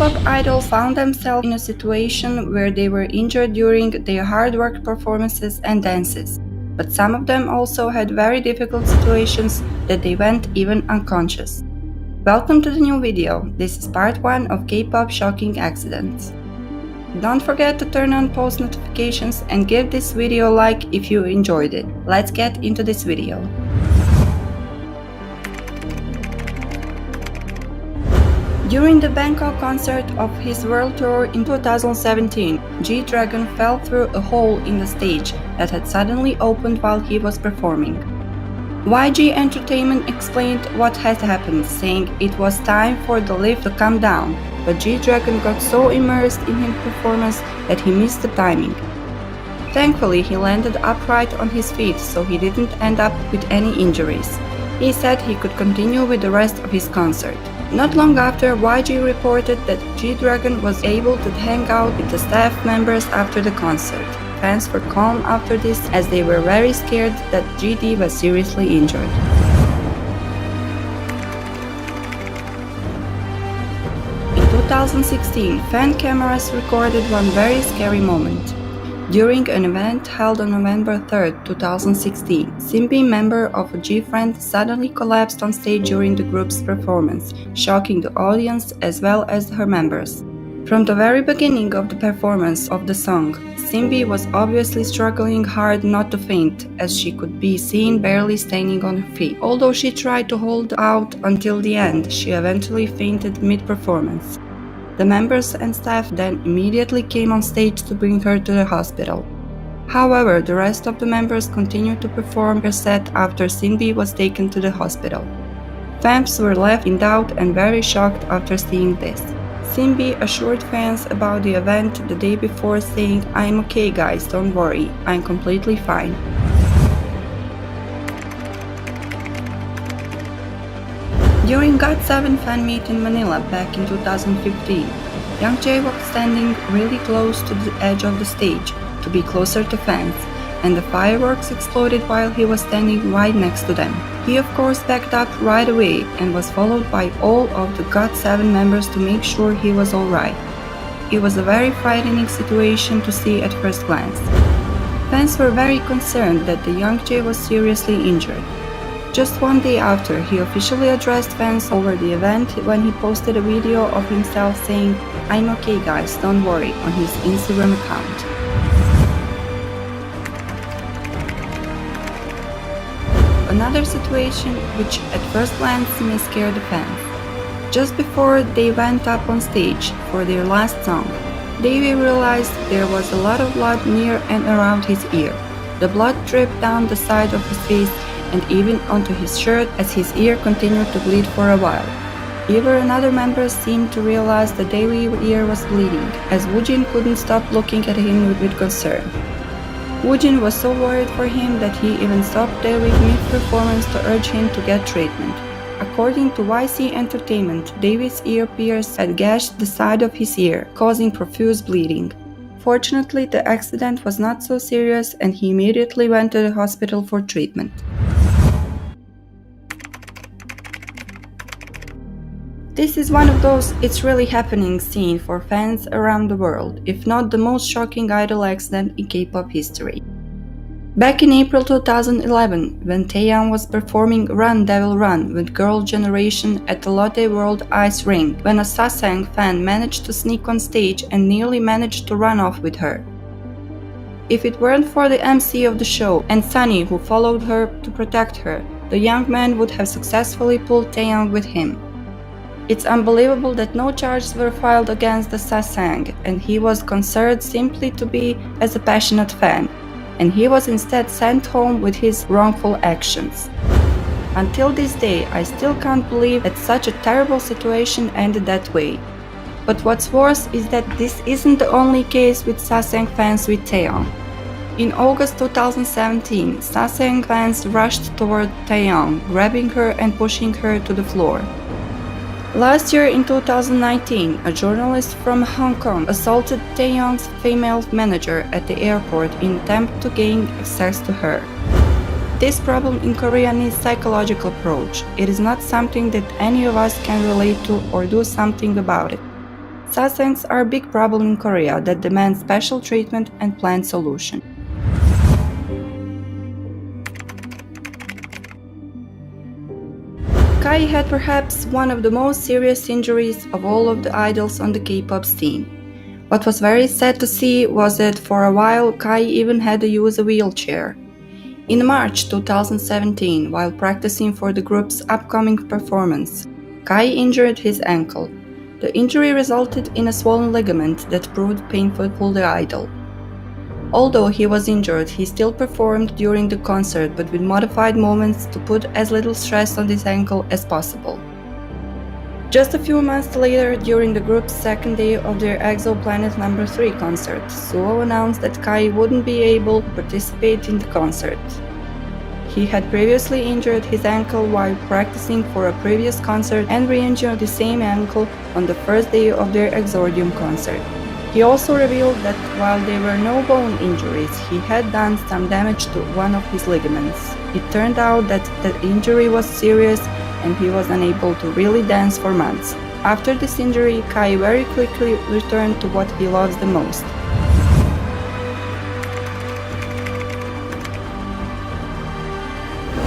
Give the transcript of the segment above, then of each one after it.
K-pop idol found themselves in a situation where they were injured during their hard work performances and dances, but some of them also had very difficult situations that they went even unconscious. Welcome to the new video. This is part 1 of K-pop shocking accidents. Don't forget to turn on post notifications and give this video a like if you enjoyed it. Let's get into this video. During the Bangkok concert of his world tour in 2017, G-Dragon fell through a hole in the stage that had suddenly opened while he was performing. YG Entertainment explained what had happened, saying it was time for the lift to come down, but G-Dragon got so immersed in his performance that he missed the timing. Thankfully, he landed upright on his feet, so he didn't end up with any injuries. He said he could continue with the rest of his concert. Not long after, YG reported that G-Dragon was able to hang out with the staff members after the concert. Fans were calm after this, as they were very scared that GD was seriously injured. In 2016, fan cameras recorded one very scary moment. During an event held on November 3, 2016, Simbi, member of a G-Friend, suddenly collapsed on stage during the group's performance, shocking the audience as well as her members. From the very beginning of the performance of the song, Simbi was obviously struggling hard not to faint, as she could be seen barely standing on her feet. Although she tried to hold out until the end, she eventually fainted mid-performance. The members and staff then immediately came on stage to bring her to the hospital. However, the rest of the members continued to perform her set after Simbi was taken to the hospital. Fans were left in doubt and very shocked after seeing this. Simbi assured fans about the event the day before, saying, "I'm okay guys, don't worry, I'm completely fine." During GOT7 fan meet in Manila back in 2015, Young Jae was standing really close to the edge of the stage to be closer to fans, and the fireworks exploded while he was standing right next to them. He of course backed up right away and was followed by all of the GOT7 members to make sure he was alright. It was a very frightening situation to see at first glance. Fans were very concerned that the Young Jae was seriously injured. Just one day after, he officially addressed fans over the event when he posted a video of himself saying, "I'm okay guys, don't worry," on his Instagram account. Another situation which at first glance may scare the fans. Just before they went up on stage for their last song, Davey realized there was a lot of blood near and around his ear. The blood dripped down the side of his face and even onto his shirt as his ear continued to bleed for a while. Even another member seemed to realize that Davey's ear was bleeding, as Woojin couldn't stop looking at him with concern. Woojin was so worried for him that he even stopped Davey mid-performance to urge him to get treatment. According to YC Entertainment, Davey's ear pierce had gashed the side of his ear, causing profuse bleeding. Fortunately, the accident was not so serious and he immediately went to the hospital for treatment. This is one of those "it's really happening" scene for fans around the world, if not the most shocking idol accident in K-pop history. Back in April 2011, when Taeyang was performing Run Devil Run with Girl Generation at the Lotte World Ice Rink, when a Sasang fan managed to sneak on stage and nearly managed to run off with her. If it weren't for the MC of the show and Sunny, who followed her to protect her, the young man would have successfully pulled Taeyang with him. It's unbelievable that no charges were filed against the Sasang, and he was considered simply to be as a passionate fan, and he was instead sent home with his wrongful actions. Until this day, I still can't believe that such a terrible situation ended that way. But what's worse is that this isn't the only case with Sasang fans with Taeyang. In August 2017, Sasang fans rushed toward Taeyang, grabbing her and pushing her to the floor. Last year in 2019, a journalist from Hong Kong assaulted Taeyang's female manager at the airport in an attempt to gain access to her. This problem in Korea needs psychological approach. It is not something that any of us can relate to or do something about it. Sasaengs are a big problem in Korea that demand special treatment and planned solution. Kai had perhaps one of the most serious injuries of all of the idols on the K-pop scene. What was very sad to see was that for a while Kai even had to use a wheelchair. In March 2017, while practicing for the group's upcoming performance, Kai injured his ankle. The injury resulted in a swollen ligament that proved painful for the idol. Although he was injured, he still performed during the concert but with modified movements to put as little stress on his ankle as possible. Just a few months later, during the group's second day of their Exoplanet No. 3 concert, Suho announced that Kai wouldn't be able to participate in the concert. He had previously injured his ankle while practicing for a previous concert and re-injured the same ankle on the first day of their Exordium concert. He also revealed that while there were no bone injuries, he had done some damage to one of his ligaments. It turned out that the injury was serious and he was unable to really dance for months. After this injury, Kai very quickly returned to what he loves the most.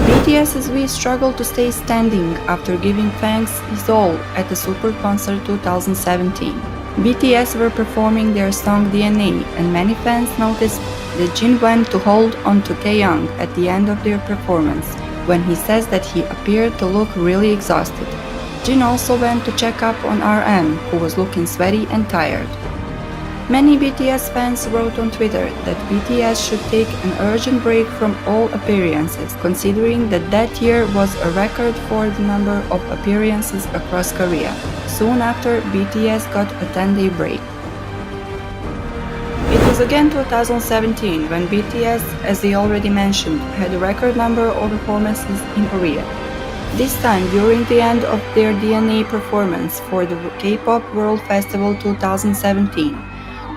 BTS's V struggled to stay standing after giving thanks his all at the Super Concert 2017. BTS were performing their song DNA, and many fans noticed that Jin went to hold on to Taeyang at the end of their performance, when he says that he appeared to look really exhausted. Jin also went to check up on RM, who was looking sweaty and tired. Many BTS fans wrote on Twitter that BTS should take an urgent break from all appearances, considering that that year was a record for the number of appearances across Korea. Soon after, BTS got a 10-day break. It was again 2017 when BTS, as they already mentioned, had a record number of performances in Korea. This time during the end of their DNA performance for the K-pop World Festival 2017.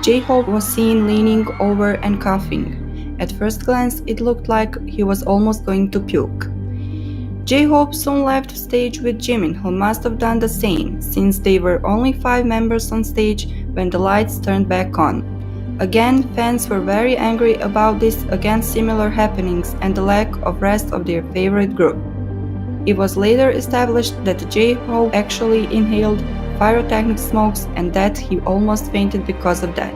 J-Hope was seen leaning over and coughing. At first glance, it looked like he was almost going to puke. J-Hope soon left stage with Jimin, who must have done the same, since they were only 5 members on stage when the lights turned back on. Again, fans were very angry about this against similar happenings and the lack of rest of their favorite group. It was later established that J-Hope actually inhaled pyrotechnic smokes and that he almost fainted because of that.